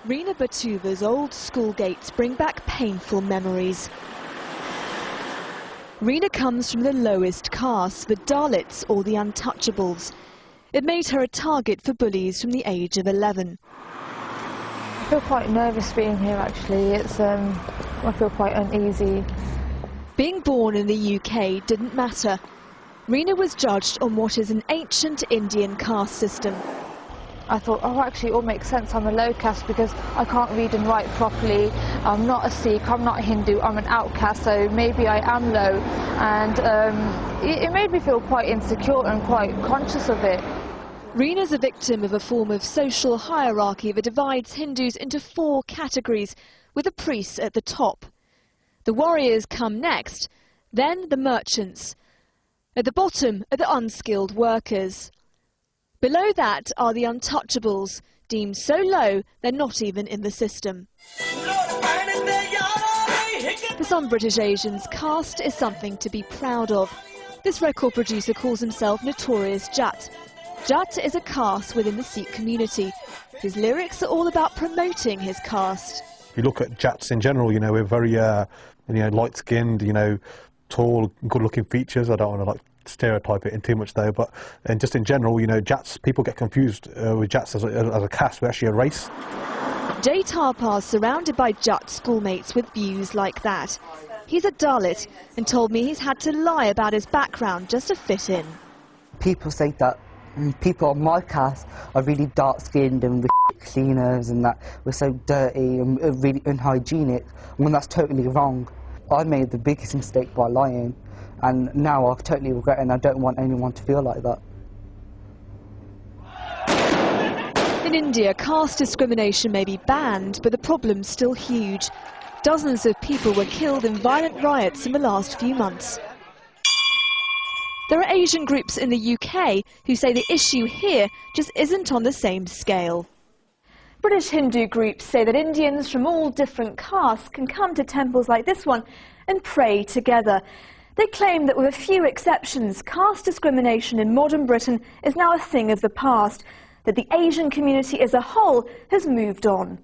Reena Batuva's old school gates bring back painful memories. Reena comes from the lowest caste, the Dalits or the untouchables. It made her a target for bullies from the age of 11. I feel quite nervous being here actually. I feel quite uneasy. Being born in the UK didn't matter. Reena was judged on what is an ancient Indian caste system. I thought, oh, actually it all makes sense. I'm a low caste because I can't read and write properly. I'm not a Sikh, I'm not a Hindu, I'm an outcast, so maybe I am low. And it made me feel quite insecure and quite conscious of it. Reena's a victim of a form of social hierarchy that divides Hindus into 4 categories, with the priests at the top. The warriors come next, then the merchants. At the bottom are the unskilled workers. Below that are the untouchables, deemed so low they're not even in the system. For some British Asians, caste is something to be proud of. This record producer calls himself Notorious Jat. Jat is a caste within the Sikh community. His lyrics are all about promoting his caste. If you look at Jats in general, you know, we're very, light-skinned, tall, good-looking features. I don't want to stereotype it in too much though, but just in general, Jats, people get confused with Jats as a caste. We're actually a race. Jay Tarpar's surrounded by Jat schoolmates with views like that. He's a Dalit and told me he's had to lie about his background just to fit in. People say that people of my caste are really dark-skinned and cleaners and that we're so dirty and really unhygienic, when that's totally wrong. I made the biggest mistake by lying, and now I totally regret it, and I don't want anyone to feel like that. In India, caste discrimination may be banned, but the problem's still huge. Dozens of people were killed in violent riots in the last few months. There are Asian groups in the UK who say the issue here just isn't on the same scale. British Hindu groups say that Indians from all different castes can come to temples like this one and pray together. They claim that with a few exceptions, caste discrimination in modern Britain is now a thing of the past, that the Asian community as a whole has moved on.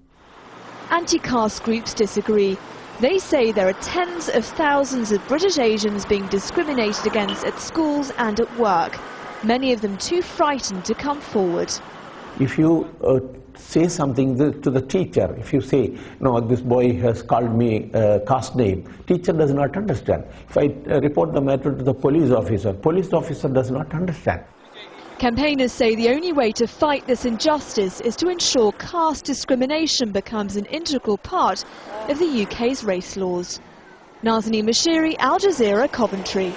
Anti-caste groups disagree. They say there are tens of thousands of British Asians being discriminated against at schools and at work, many of them too frightened to come forward. If you say something to the teacher, if you say, no, this boy has called me a caste name, teacher does not understand. If I report the matter to the police officer does not understand. Campaigners say the only way to fight this injustice is to ensure caste discrimination becomes an integral part of the UK's race laws. Nazanin Bashiri, Al Jazeera, Coventry.